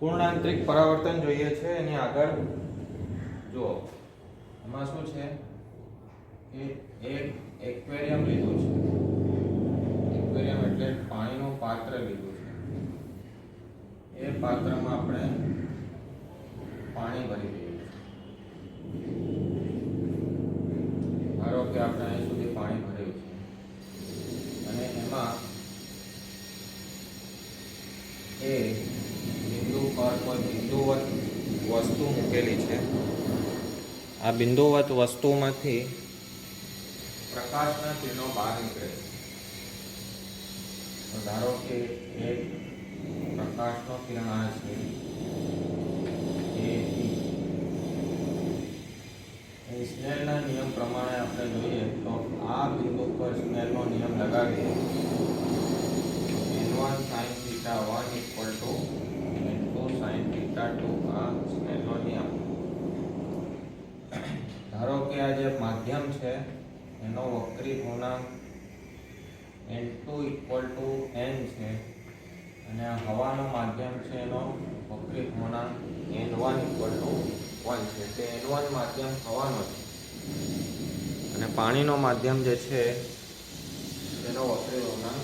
પૂર્ણાંતરિક પરાવર્તન જોઈએ છે એની આગળ જુઓ એમાં શું છે કે એક એક્વેરિયમ લીધું છે. એક્વેરિયમ એટલે પાણીનું પાત્ર લીધું છે. એ પાત્રમાં આપણે પાણી ભરી દઈએ છીએ. ધારો કે આપણે અહીં સુધી પાણી ભર્યું છે અને એમાં એ બિંદુ પર કોઈ બિંદુવત વસ્તુ મૂકેલી છે. આ બિંદુવત વસ્તુમાંથી પ્રકાશના કિરણો બહાર નીકળે છે. તો ધારો કે એક પ્રકાશનો કિરણ આ છે એ સ્નેલના નિયમ પ્રમાણે આપણે જોઈએ તો આ બિંદુ પર સ્નેલનો નિયમ લગાવીએ n1 sin theta 1 equal to n2 sin theta 2 આ સ્નેલનો નિયમ. ધારો કે આ જે માધ્યમ છે એનો વક્રી પૂર્ણાંક n2 equal to n છે અને આ હવાનો માધ્યમ છે એનો વક્રી પૂર્ણાંક n1 equal to 1 છે. તે n1 માધ્યમ હવાનો છે અને પાણીનો માધ્યમ જે છે એનો વક્રી પૂર્ણાંક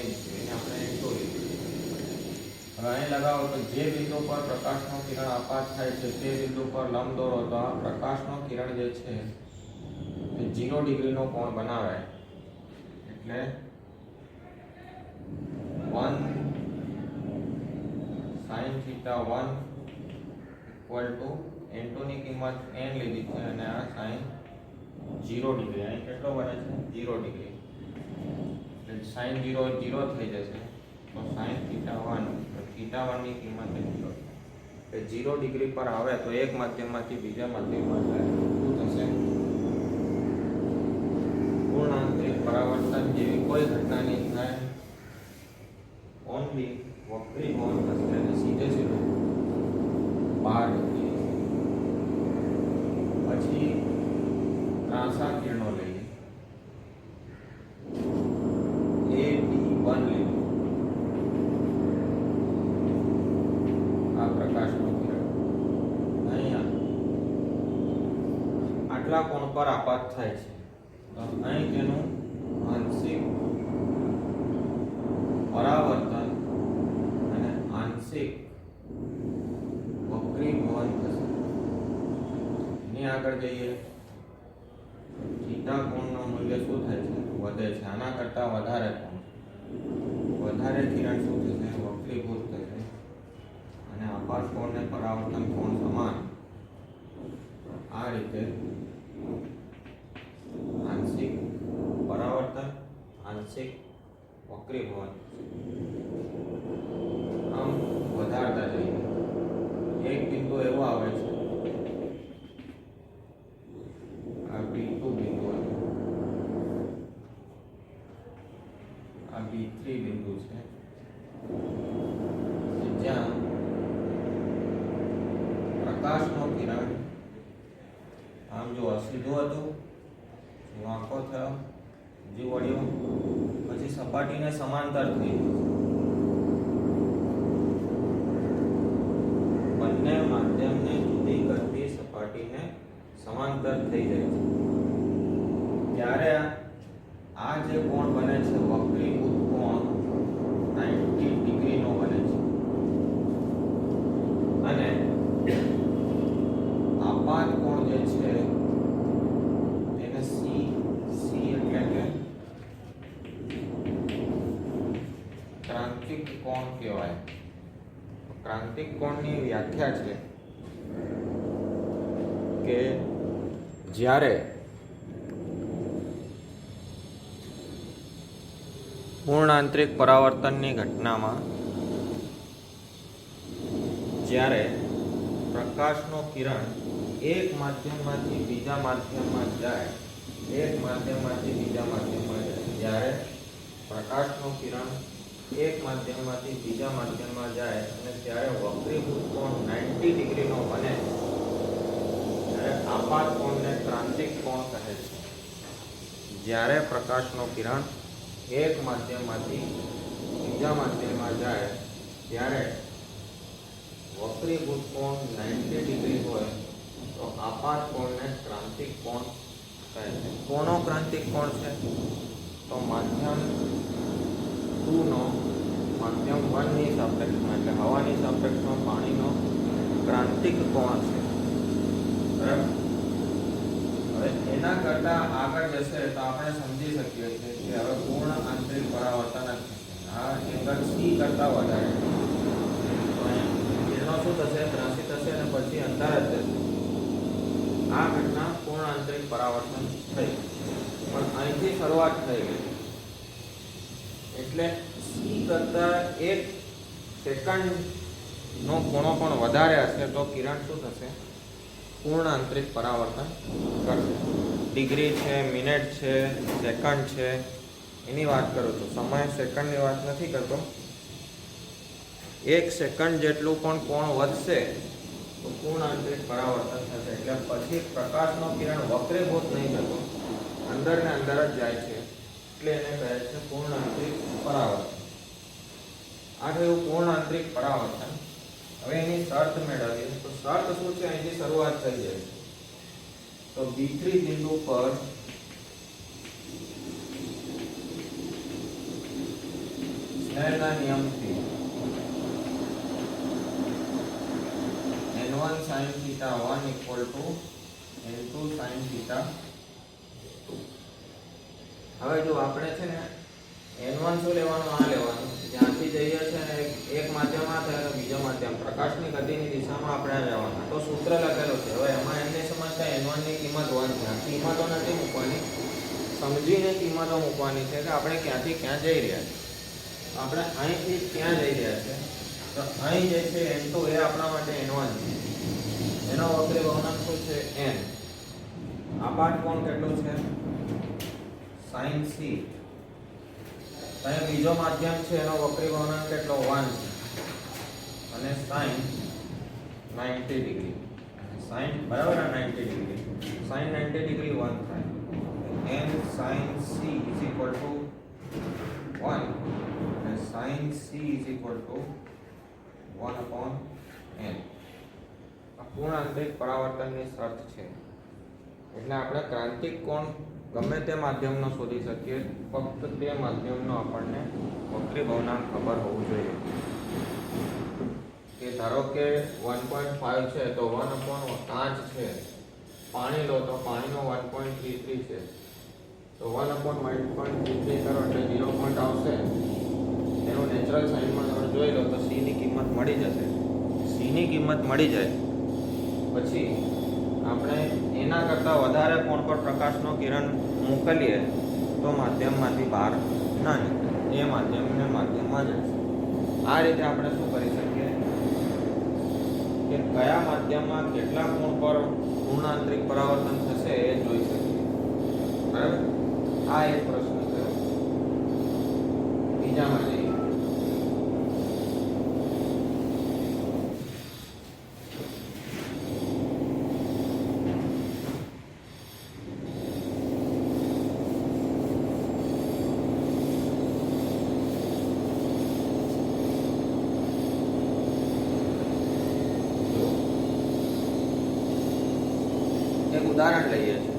n છે. એને આપણે n2 લીધું. હવે અહીં લગાવો તો જે બિંદુ પર પ્રકાશનું કિરણ આપાત થાય છે તે બિંદુ પર લંબ દોરો તો આ પ્રકાશનું કિરણ જે છે તે 0 ડિગ્રીનો કોણ બનાવે. એટલે 1 sin theta 1 equal to n2 ની કિંમત n લીધી છે અને આ sin 0 ડિગ્રી. અહીં કેટલો બને છે 0 ડિગ્રી. એટલે sin 0 0 થઈ જશે તો sin theta 1 તો theta 1 ની કિંમત 0 એટલે 0 ડિગ્રી પર આવે તો એક માધ્યમમાંથી બીજા માધ્યમમાં જાય શું થશે? પૂર્ણાંતરિક પરાવર્તન જેવી કોઈ ઘટના નહીં થાય. ઓનલી વક્રી કોણ થશે અને સીધે સીધું બહાર નીકળી. પછી ત્રાંસા કિરણો લઈએ. A1 લીધું. આ પ્રકાશનું કિરણ અહીંયા આટલા કોણ પર આપાત થાય છે તો અહીં તેનું આંશિક પરાવર્તન અને આંશિક વક્રીભવન થશે. એની આગળ જઈએ થીટા કોણનું મૂલ્ય શું થાય છે? વધે છે. આના કરતાં વધારે કોણ વધારે કિરણ શું થશે? વક્રીભૂત થશે અને આપાત કોણ ને પરાવર્તન કોણ સમાન. આ રીતે આંશિક પરાવર્તન આંશિક વક્રીભવન આમ વધારતા જઈએ. એક બિંદુ એવો આવે છે આ B2 બિંદુ આવે, આ B3 બિંદુ છે જ્યાં પ્રકાશનો કિરણ આમ જો સીધું હતું વાંકો થયો હજી વળ્યો પછી સપાટીને સમાંતર થઈ ગયું. બંને માધ્યમને જુદી કરતી સપાટીને સમાંતર થઈ જાય છે ત્યારે આ જે કોણ બને છે વક્રીભૂત કોણ 90 ડિગ્રીનો બને છે અને આપાત કોણ જે છે તેને C એટલે કે ક્રાંતિક કોણ કહેવાય. ક્રાંતિક કોણની વ્યાખ્યા છે કે જ્યારે પૂર્ણાંતરિક પરાવર્તનની ઘટનામાં જ્યારે પ્રકાશનો કિરણ એક માધ્યમમાંથી બીજા માધ્યમમાં જાય એક માધ્યમમાંથી બીજા માધ્યમમાં જાય જ્યારે પ્રકાશનું કિરણ એક માધ્યમમાંથી બીજા માધ્યમમાં જાય અને ત્યારે વક્રીભૂત કોણ 90 ડિગ્રીનો બને ત્યારે આપાત કોણને ક્રાંતિક કોણ કહે છે. જ્યારે પ્રકાશનું કિરણ એક માધ્યમમાંથી બીજા માધ્યમમાં જાય ત્યારે વક્રીભૂત કોણ 90 ડિગ્રી હોય તો આપાત કોણને ક્રાંતિક કોણ કહે છે. કોનો ક્રાંતિક કોણ છે? તો માધ્યમ 2 નો માધ્યમ 1 ની સાપેક્ષમાં એટલે હવાની સાપેક્ષમાં પાણીનો ક્રાંતિક કોણ છે. બરાબર. હવે એના કરતા આગળ જશે તો આપણે સમજી શકીએ છીએ કે હવે પૂર્ણ આંતરિક પરાવર્તન જ થશે. આ એંગલ સી કરતા વધારે તો એનો શું થશે? ત્રાસી થશે અને પછી અંદર જ જશે. આ ઘટના પૂર્ણ આંતરિક પરાવર્તન થઈ, પણ અહીંથી શરૂઆત થઈ ગઈ એટલે સી કરતા 1 સેકન્ડનો ખૂણો પણ વધારે હશે તો કિરણ શું થશે? પૂર્ણ આંતરિક પરાવર્તન કરશે. ડિગ્રી છે, મિનિટ છે, સેકન્ડ છે એની વાત કરું છું, સમય સેકન્ડની વાત નથી કરતો. 1 સેકન્ડ જેટલું પણ કોણ વધશે તો પૂર્ણ આંતરિક પરાવર્તન થશે. એટલે પછી પ્રકાશનો કિરણ વક્રીભૂત નહીં થતો, અંદર ને અંદર જ જાય છે, એટલે એને કહે છે પૂર્ણ આંતરિક પરાવર્તન. આ થયું પૂર્ણ આંતરિક પરાવર્તન. હવે એની શરત મેળવીએ તો શરત શું છે? અહીંથી શરૂઆત થઈ જાય તો B3 બિંદુ પર સ્નેલના નિયમથી n1 sin theta 1 equal to n2 sin theta 2. હવે જો આપણે છે ને n1 શું લેવાનું? આ લેવાનું. જ્યાંથી જઈએ છે ને એક માધ્યમમાં થાય તો બીજો માધ્યમ પ્રકાશની ગતિની દિશામાં આપણે લેવાના. તો સૂત્ર લખેલું છે. હવે એમાં એમને સમજતા n1 ની કિંમત 1 છે. કિંમતો નથી મૂકવાની, સમજીને કિંમતો મૂકવાની છે કે આપણે ક્યાંથી ક્યાં જઈ રહ્યા છીએ. આપણે અહીંથી ક્યાં જઈ રહ્યા છે તો અહીં જે છે n2 એ આપણા માટે n1 છે. એનો વક્રી વહનાંક શું છે? n. આપાત કોણ કેટલું છે? sin c. અહીં બીજો માધ્યમ છે એનો વક્રી વહનાંક કેટલો? 1 છે અને sin 90 ડિગ્રી. sin બરાબર 90 ડિગ્રી. sin 90 ડિગ્રી 1 થાય. n sin c is equal to 1 અને sin c is equal to 1 upon n. આ પૂર્ણ આંતરિક પરાવર્તનની શરત છે. એટલે આપણે ક્રાંતિક કોણ ગમે તે માધ્યમનો શોધી શકીએ, ફક્ત તે માધ્યમનો આપણને વક્રી ભવનાંક ખબર હોવું જોઈએ. કે ધારો કે 1.5 છે તો 1 upon 5 છે. પાણી લો તો પાણીનો 1.33 છે તો 1 upon 1.33 કરો એટલે 0 પોઈન્ટ આવશે. એનું નેચરલ સાઇનમાં તમે જોઈ લો તો c ની કિંમત મળી જશે. c ની કિંમત મળી જાય પછી આપણે એના કરતાં વધારે કોણ પર પ્રકાશનો કિરણ મોકલીએ તો માધ્યમમાંથી બહાર ના નીકળે, એ માધ્યમને માધ્યમમાં જ રહેશે. આ રીતે આપણે શું કરી શકીએ કે કયા માધ્યમમાં કેટલા કોણ પર પૂર્ણ આંતરિક પરાવર્તન થશે એ જોઈ શકીએ. બરાબર. આ એક પ્રશ્ન થયો. બીજામાં જઈએ. ઉદાહરણ લઈએ છીએ.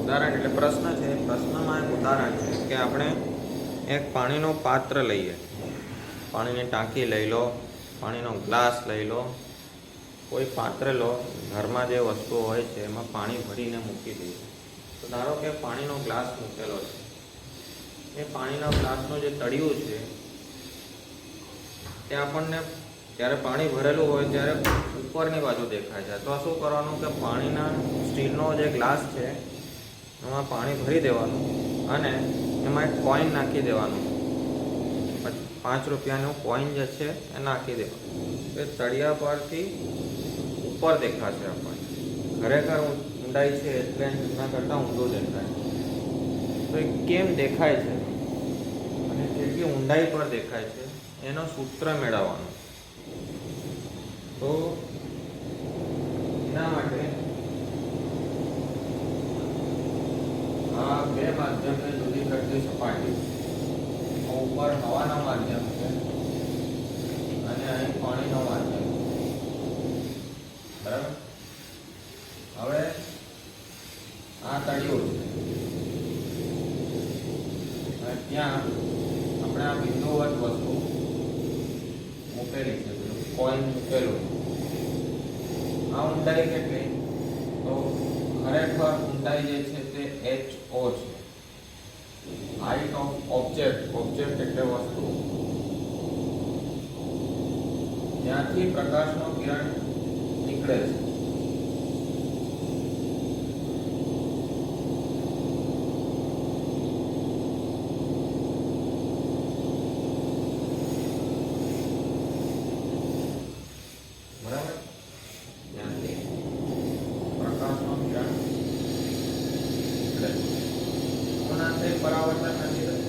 ઉદાહરણ એટલે પ્રશ્ન છે. પ્રશ્નમાં એક ઉદાહરણ છે કે આપણે એક પાણીનું પાત્ર લઈએ, પાણીની ટાંકી લઈ લો, પાણીનો ગ્લાસ લઈ લો, કોઈ પાત્ર લો, ઘરમાં જે વસ્તુઓ હોય છે એમાં પાણી ભરીને મૂકી દઈએ. તો ધારો કે પાણીનો ગ્લાસ મૂકેલો છે. એ પાણીના ગ્લાસનું જે તળિયું છે તે આપણને જ્યારે પાણી ભરેલું હોય ત્યારે ઉપરની બાજુ દેખાય છે. તો શું કરવાનું કે પાણીના સ્ટીલનો જે ગ્લાસ છે એમાં પાણી ભરી દેવાનું અને એમાં એક કોઈન નાખી દેવાનું. 5 રૂપિયાનું કોઈન જે છે એ નાખી દેવાનું. એ તળિયા પરથી ઉપર દેખાશે આપણને. ખરેખર ઊંડાઈ છે એટલે એના કરતાં ઊંડું દેખાય. તો એ કેમ દેખાય છે અને કેટલી ઊંડાઈ પર દેખાય છે એનો સૂત્ર મેળવવાનું. તો એના માટે આ બે માધ્યમને જુદી કરતી સપાટી, ઉપર હવાના માધ્યમ છે અને અહીં પાણીનો માધ્યમ. કોઈન મૂકેલું. આ ઊંડાઈ કેટલી? તો ખરેખર ઊંડાઈ જે છે તે HO છે. હાઇટ ઓફ ઓબ્જેક્ટ, ઓબ્જેક્ટ એટલે વસ્તુ, ત્યાંથી પ્રકાશનો કિરણ નીકળે છે. બરાબર? ત્યાંથી પ્રકાશનો કિરણ નીકળે છે. પૂર્ણાંતરિક પરાવર્તન નથી થતું.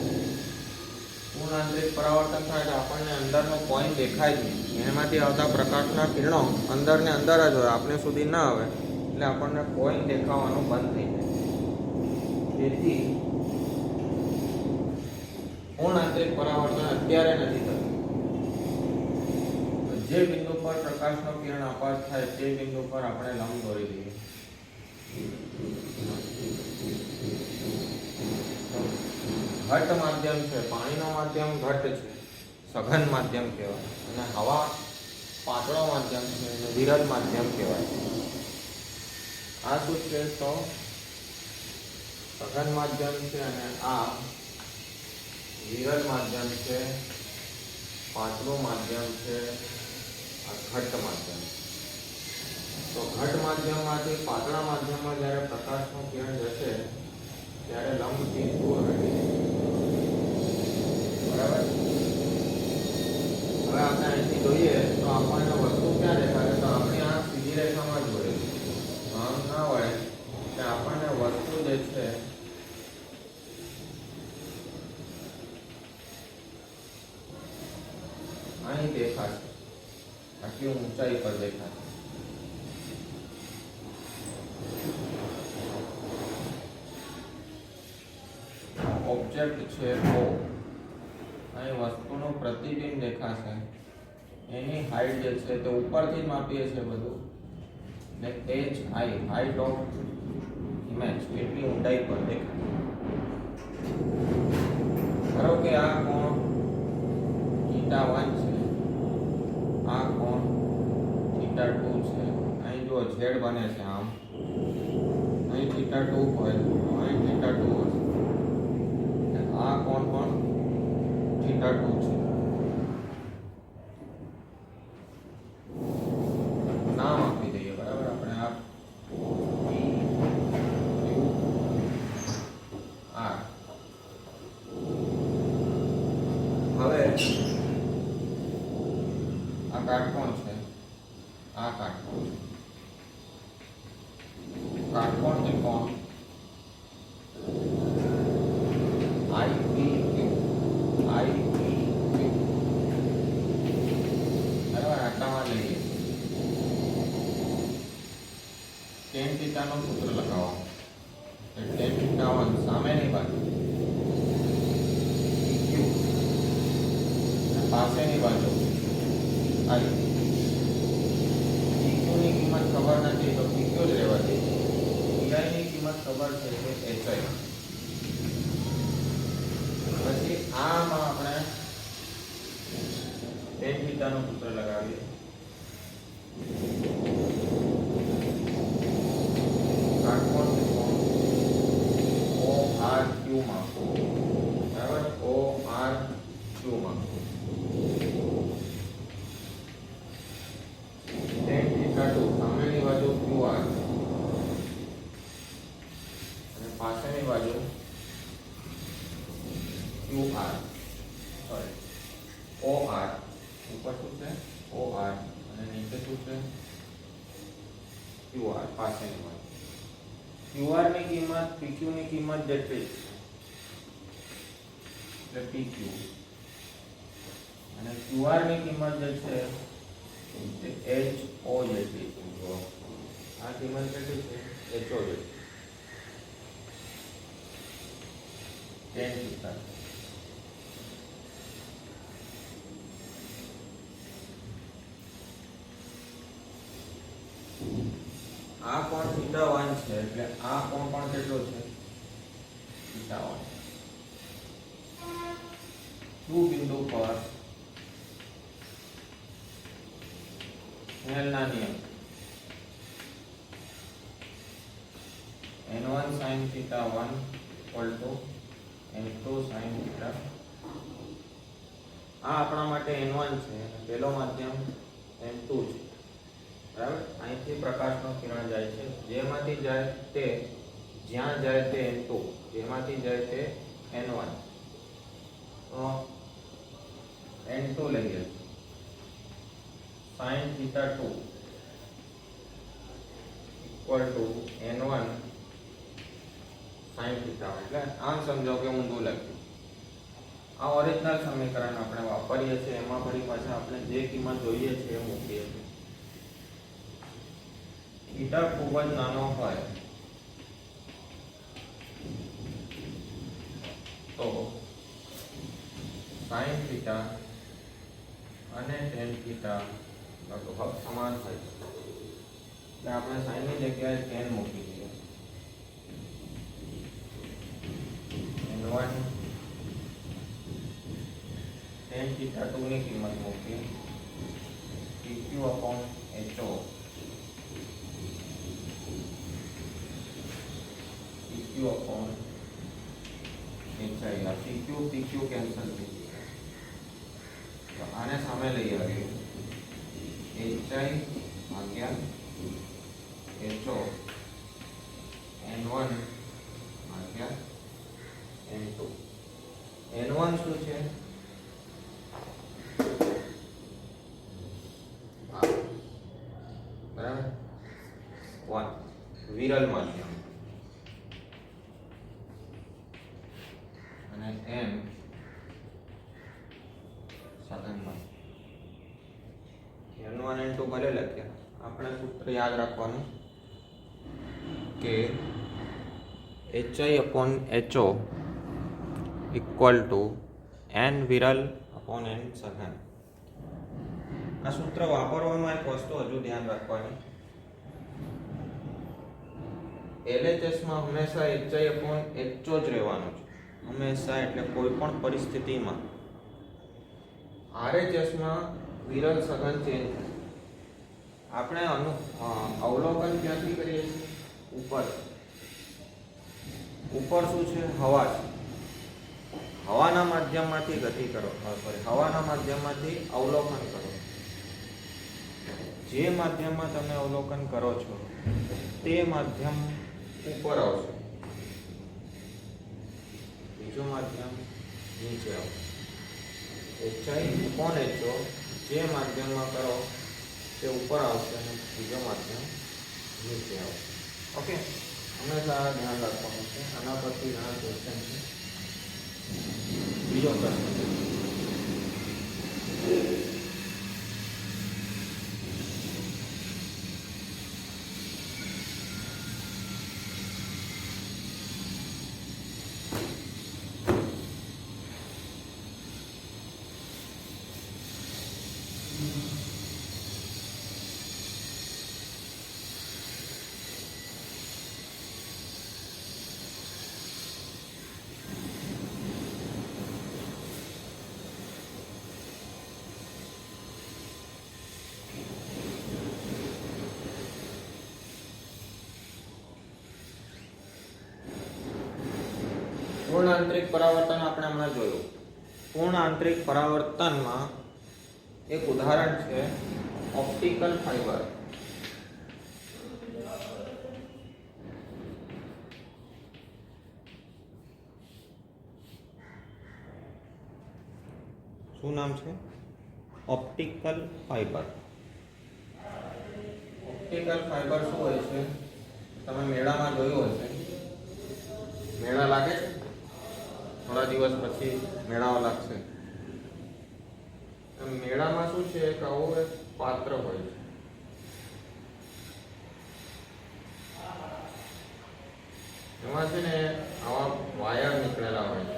પૂર્ણાંતરિક પરાવર્તન થાય તો આપણને અંદરનો કોઈન દેખાય જ નહીં. એમાંથી આવતા પ્રકાશના કિરણો અંદર ને અંદર જ હોય, આપણે સુધી ના આવે, એટલે આપણને કોઈન દેખાવાનું બંધ થઈ જાય. તેથી પૂર્ણાંતરિક પરાવર્તન અત્યારે નથી થતું. જે બિંદુ પર પ્રકાશનો કિરણ આપાત થાય તે બિંદુ પર આપણે લંબ દોરી દઈએ. ઘટ માધ્યમ છે, પાણીનો માધ્યમ ઘટ છે, સઘન માધ્યમ કહેવાય, અને હવા પાતળો માધ્યમ છે અને વિરલ માધ્યમ કહેવાય. આ શું છે? તો સઘન માધ્યમ છે અને આ વિરલ માધ્યમ છે, પાતળું માધ્યમ છે, આ ઘટ માધ્યમ. તો ઘટ માધ્યમમાંથી પાતળા માધ્યમમાં જ્યારે પ્રકાશનું કિરણ જશે ત્યારે લંબથી દૂર હટી જાય. બરાબર? હવે આપણે અહીંથી જોઈએ તો આપણને વસ્તુ ક્યાં દેખાય? તો આપણી આ સીધી રેખામાં જ હોય. આમ ના હોય કે આપણને વસ્તુ જે છે અહીં દેખાશે, આટલી ઊંચાઈ પર દેખાશે. ઓબ્જેક્ટ છે O, અહીં વસ્તુનું પ્રતિબિંબ દેખાશે. એની હાઈટ જે છે તે ઉપરથી જ માપીએ છીએ બધું, એટલે HI, હાઈટ ઓફ ઇમેજ, એટલી ઊંડાઈ પર દેખાય. ધારો કે આ કોણ θ1 છે, આ કોણ θ2 છે. અહીં જો Z બને છે, આમ અહીં θ2 હોય તો અહીં θ2 હશે. આ કોણ પણ θ2 છે. નામ આપી દઈએ. બરાબર? આપણે આ P, Q, R. હવે આ કાટકોણ છે, આ કાટકોણ છે. કાટકોણ ત્રિકોણ IPQ, બરાબર? આટલામાં લઈએ. tan θ નું સૂત્ર લગાવો. tan θ1 સામેની બાજુ PQ અને પાસેની બાજુ I. PQ ની કિંમત ખબર નથી તો PQ જ રહેવા દઈએ. PI ની કિંમત ખબર છે કે HI. પછી આમાં આપણે tan θ નું સૂત્ર લગાવીએ. કાટકોણ ત્રિકોણ ORQ માં, બરાબર? ORQ માં tan θ2 સામેની બાજુ QR અને પાછળની બાજુ QR, સોરી OR. ઉપર શું છે? OR અને નીચે શું છે? QR, પાછળની બાજુ. QR ની કિંમત PQ ની કિંમત જેટલી એટલે PQ, અને QR ની કિંમત જે છે તે HO જેટલી છે. તો આ કિંમત કેટલી છે? HO જેટલી. tan θ. આ કોણ θ1 છે એટલે આ કોણ પણ કેટલો છે? θ1. Q બિંદુ પર સ્નેલના નિયમ n1 sin theta 1 equal to n2 sin theta. આ આપણા માટે n1 છે અને પહેલો માધ્યમ n2 છે, બરાબર. અહીંથી પ્રકાશનું કિરણ જાય છે, જેમાંથી જાય તે જ્યાં જાય તે n2, જેમાંથી જાય તે n1. તો n2 લઈએ, sin theta 2 equal to n1 sin theta. એટલે આમ સમજો કે ઊંધું લખ્યું. આ ઓરિજિનલ સમીકરણ આપણે વાપરીએ છીએ, એમાં ફરી પાછા આપણે જે કિંમત જોઈએ છે એ મૂકીએ છીએ. થીટા ખૂબ જ નાનો હોય તો sin theta અને tan theta લગભગ સમાન હોય છે, એટલે આપણે sin ની જગ્યાએ tan મૂકી દઈએ. n1 tan theta 2 ની કિંમત મૂકી pq/ho pq કેન્સલ થઈ ગયું. તો આને સામે લઈ આવીએ, hi ભાગ્યા ho n1 ભાગ્યા n2. n1 શું છે? બરાબર, 1 વિરલ માધ્યમ અને n સઘન માધ્યમ. n1 n2 ભલે લખ્યા, આપણે સૂત્ર યાદ રાખવાનું કે hi/ho equal to n Viral upon n સઘન. આ સૂત્ર વાપરવામાં એક વસ્તુ હજુ ધ્યાન રાખવાની, LHS માં હંમેશા hi/ho જ રહેવાનું છે, હંમેશા. એટલે કોઈ પણ પરિસ્થિતિમાં RHS માં વિરલ સઘન ચેન્જ થાય. આપણે અવલોકન ક્યાંથી કરીએ છીએ? ઉપર. ઉપર શું છે? હવા છે. હવાના માધ્યમમાંથી ગતિ કરો, હવાના માધ્યમમાંથી અવલોકન કરો. જે માધ્યમમાં તમે અવલોકન કરો છો તે માધ્યમ ઉપર આવશે, બીજું માધ્યમ નીચે આવશે. hi/ho જે માધ્યમમાં કરો તે ઉપર આવશે અને બીજો માધ્યમ નીચે આવશે. ઓકે, હંમેશા ધ્યાન રાખવાનું છે. આના પરથી ઘણા ક્વેશ્ચન છે. બીજો પ્રશ્ન, પૂર્ણ આંતરિક પરાવર્તન આપણે હમણાં જોયું. પૂર્ણ આંતરિક પરાવર્તનમાં એક ઉદાહરણ છે ઓપ્ટિકલ ફાઇબર. શું નામ છે? Optical fibre. ઓપ્ટિકલ ફાઇબર શું હોય છે? તમે મેળામાં જોયું હશે. મેળા લાગે છે, થોડા દિવસ પછી મેળાઓ લાગશે. મેળામાં શું છે, એક આવું એક પાત્ર હોય છે. એમાં છે ને આવા વાયર નીકળેલા હોય છે.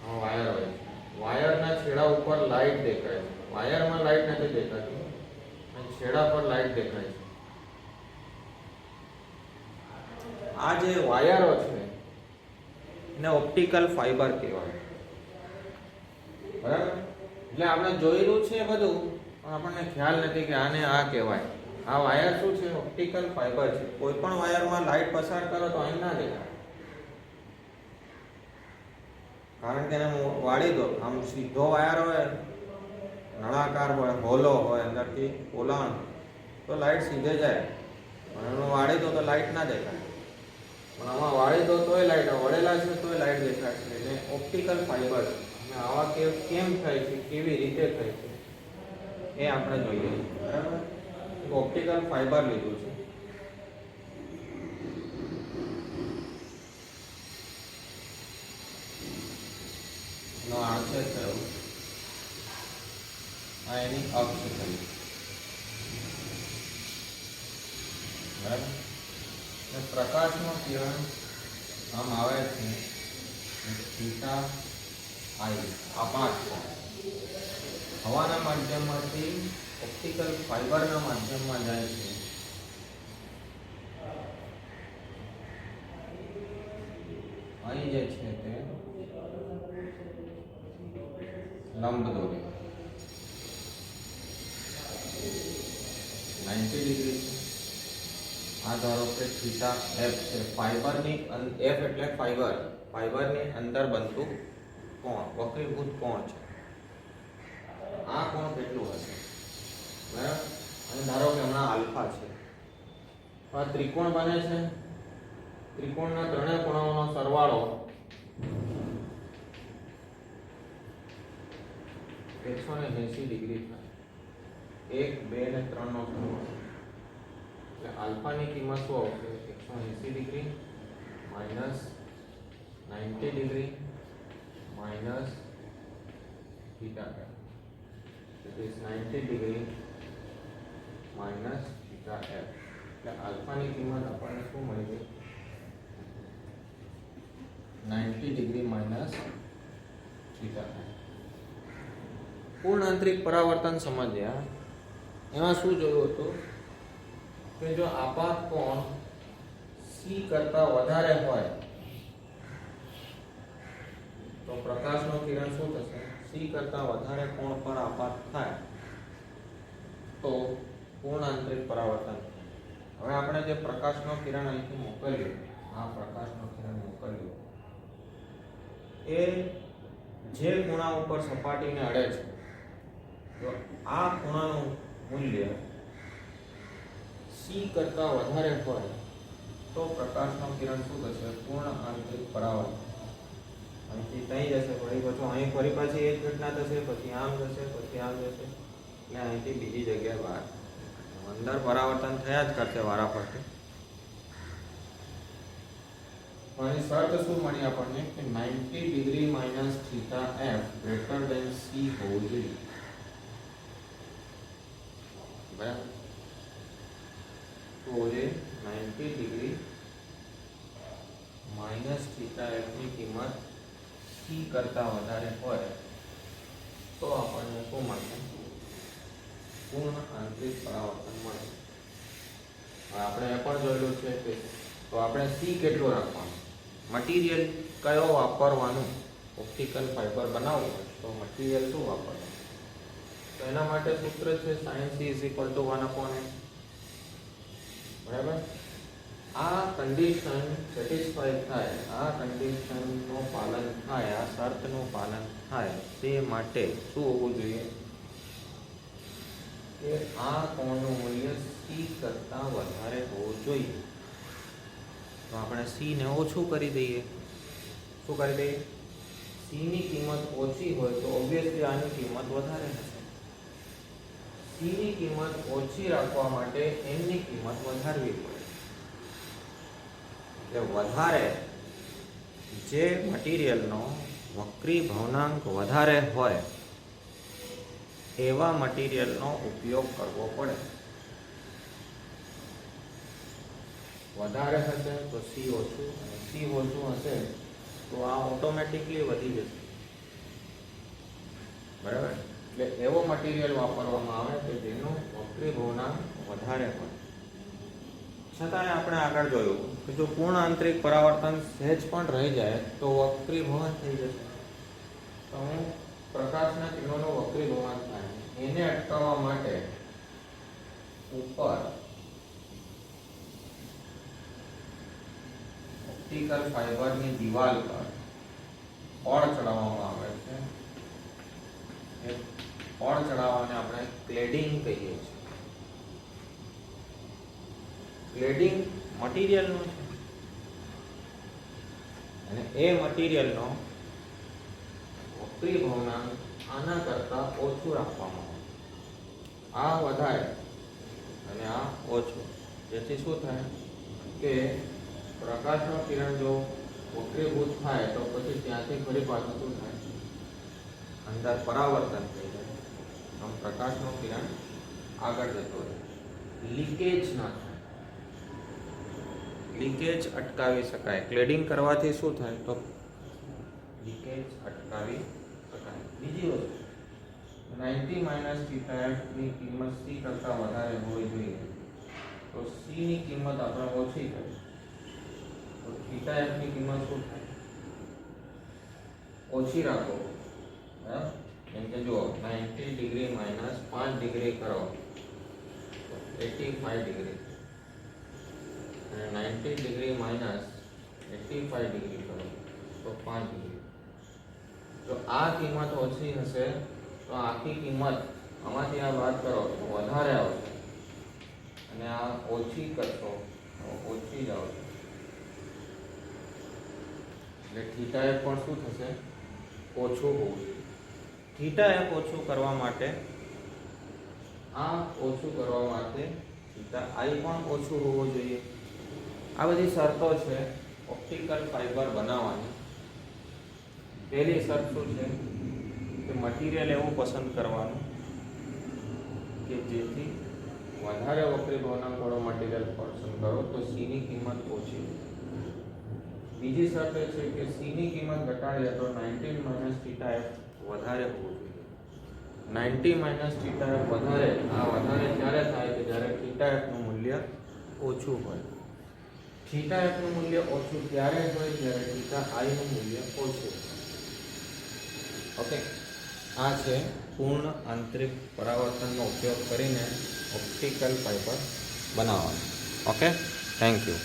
આવા વાયર હોય છે. વાયરના છેડા ઉપર લાઈટ દેખાય છે. વાયરમાં લાઈટ નથી દેખાતી, અને છેડા પર લાઈટ દેખાય છે. આ જે વાયરો છે એને ઓપ્ટિકલ ફાઇબર કહેવાય, બરાબર. એટલે આપણે જોયેલું છે બધું, પણ આપણને ખ્યાલ નથી કે આને આ કહેવાય. આ વાયર શું છે? ઓપ્ટિકલ ફાઇબર છે. કોઈ પણ વાયરમાં લાઇટ પસાર કરો તો અહીં ના દેખાય, કારણ કે એને વાળી દો. આમ સીધો વાયર હોય, નળાકાર હોય, હોલો હોય, અંદરથી પોલાણ, તો લાઇટ સીધે જાય. પણ એનું વાળી દો તો લાઇટ ના દેખાય. પણ આમાં વાળી દો તોય લાઇટ, વળેલા છે તોય લાઇટ દેખાય છે. એટલે ઓપ્ટિકલ ફાઇબર. અને આવા કેમ થાય છે, કેવી રીતે થાય છે, એ આપણે જોઈએ. બરાબર, ઓપ્ટિકલ ફાઇબર લીધું છે. નો આશય થયો, આ એની અક્ષ થઈ. બરાબર, પ્રકાશનો કિરણ આમ આવે છે, થીટા આઈ આપાત કોણ હવાના માધ્યમમાંથી ઓપ્ટિકલ ફાઇબરના માધ્યમમાં જાય છે. અહીં જે છે તે લંબ દોરી 90 ડિગ્રી છે. આ ધારો કે થીટા એફ છે. ફાઇબરની એફ એટલે ફાઇબર, ફાઇબરની અંદર બનતું કોણ, વક્રીભૂત કોણ છે. આ કોણ કેટલું હશે? બરાબર, અને ધારો કે હમણાં આલ્ફા છે. આ ત્રિકોણ બને છે. ત્રિકોણના ત્રણેય ખૂણાઓનો સરવાળો 180 ડિગ્રી થાય. 1, 2 અને 3 નો સરવાળો. એટલે આલ્ફાની કિંમત શું આવશે? 180 degree minus 90 degree minus theta F. It is 90 degree minus theta F. એટલે આલ્ફાની કિંમત આપણને શું મળી ગઈ? 90 ડિગ્રી માઇનસ થીટા એફ. પૂર્ણ આંતરિક પરાવર્તન સમજ્યા. એમાં શું જોયું હતું કે જો આપાત કોણ સી કરતા વધારે હોય તો પ્રકાશનું કિરણ શું થશે? સી કરતા વધારે કોણ પર આપાત થાય તો પૂર્ણ આંતરિક પરાવર્તન. હવે આપણે જે પ્રકાશનું કિરણ અહીંથી મોકલ્યું, આ પ્રકાશનું કિરણ મોકલ્યું, એ જે ખૂણા ઉપર સપાટીને અડે છે, તો આ ખૂણાનું મૂલ્ય સી કરતા વધારે હોય તો પ્રકાશનું કિરણ શું થશે? પૂર્ણ આંતરિક પરાવર્તન. અહીંથી ત્યાં જશે, ફરી પાછું અહીં ફરી પાછી એ જ ઘટના થશે, પછી આમ જશે, પછી આમ જશે, એટલે અહીંથી બીજી જગ્યાએ બહાર. અંદર પરાવર્તન થયા જ કરશે વારાફરતી. અને શરત શું મળી આપણને કે 90 degree minus theta F greater then C હોવું જોઈએ. બરાબર, તો એ 90 ડિગ્રી માઇનસ થીટા એફ ની કિંમત સી કરતા વધારે હોય તો આપણને શું મળશે? પૂર્ણ આંતરિક પરાવર્તન મળે. આપણે એ પણ જોયેલું છે કે તો આપણે સી કેટલું રાખવાનું, મટીરિયલ કયો વાપરવાનું, ઓપ્ટિકલ ફાઇબર બનાવવું હોય તો મટીરિયલ શું વાપરવાનું? તો એના માટે સૂત્ર છે sin c = 1/n. બરાબર, આ કન્ડિશન સેટિસ્ફાઈ થાય, આ કન્ડિશનનું પાલન થાય, આ શરતનું પાલન થાય તે માટે શું હોવું જોઈએ? કે આ કોણનું મૂલ્ય સી કરતાં વધારે હોવું જોઈએ. તો આપણે સી ને ઓછું કરી દઈએ. શું કરી દઈએ? સી ની કિંમત ઓછી હોય તો ઓબ્વિયસલી આની કિંમત વધારે હશે. સી ની કિંમત ઓછી રાખવા માટે એન ની કિંમત વધારવી પડે. એટલે વધારે જે મટીરિયલનો વક્રી ભવનાંક વધારે હોય એવા મટીરિયલનો ઉપયોગ કરવો પડે. વધારે હશે તો સી ઓછું, અને સી ઓછું હશે તો આ ઓટોમેટિકલી વધી જશે. બરાબર, એટલે એવો મટીરિયલ વાપરવામાં આવે કે જેનું વક્રી ભવનાંક વધારે હોય. છતાંય આપણે આગળ જોયું કે જો પૂર્ણ આંતરિક પરાવર્તન સહેજ પણ રહી જાય તો વક્રીભવન થઈ જશે. તો હું પ્રકાશના કિરણોનું વક્રીભવન એને અટકાવવા માટે ઉપર ઓપ્ટિકલ ફાઇબરની દિવાલ પર પડ ચડાવવામાં આવે છે. એ પડ ચડાવવાને આપણે ક્લેડિંગ કહીએ છીએ. ક્લેડિંગ મટીરિયલનું છે અને એ મટીરિયલનો વક્રી ભવનાંક આના કરતાં ઓછું રાખવામાં આવે. આ વધારે અને આ ઓછું, જેથી શું થાય કે પ્રકાશનો કિરણ જો વક્રીભૂત થાય તો પછી ત્યાંથી ફરી પાછું શું થાય, અંદર પરાવર્તન થઈ જાય. આમ પ્રકાશનું કિરણ આગળ જતો રહે, લીકેજ ના થાય. લીકેજ અટકાવી શકાય. ક્લેડિંગ કરવાથી શું થાય તો લીકેજ અટકાવી શકાય. બીજી વસ્તુ, 90 - θf ની કિંમત c કરતાં વધારે હોવી જોઈએ. તો c ની કિંમત આપણે ઓછી કરી તો θf ની કિંમત શું થાય, ઓછી રાખો. કેમ કે જો 90 ડિગ્રી માઇનસ 5 ડિગ્રી કરો તો 85 ડિગ્રી, અને 90 ડિગ્રી માઇનસ 85 ડિગ્રી કરો તો 5 ડિગ્રી. જો આ કિંમત ઓછી હશે તો આખી કિંમત આમાંથી આ બાદ કરો તો વધારે આવશે, અને આ ઓછી કરશો તો ઓછી જ આવશે. એટલે θf પણ શું થશે, ઓછું હોવું જોઈએ. θf ઓછું કરવા માટે, આ ઓછું કરવા માટે θi પણ ઓછું હોવું જોઈએ. આ બધી શરતો છે ઓપ્ટિકલ ફાઇબર બનાવવાની. પહેલી શરત શું છે કે મટીરિયલ એવું પસંદ કરવાનું કે જેથી વધારે વક્રી ભવનાંકવાળો મટીરિયલ પસંદ કરો તો સી ની કિંમત ઓછી. બીજી શરત એ છે કે સી ની કિંમત ઘટાડીએ તો 19 - θf વધારે હોવું જોઈએ. 90 - θf વધારે, આ વધારે ત્યારે થાય કે જ્યારે θf નું મૂલ્ય ઓછું હોય. θf નું મૂલ્ય ઓછું ત્યારે જ હોય જ્યારે θi નું મૂલ્ય ઓછું. ઓકે, આ છે પૂર્ણ આંતરિક પરાવર્તનનો ઉપયોગ કરીને ઓપ્ટિકલ ફાઇબર બનાવવાનું. Okay, thank you.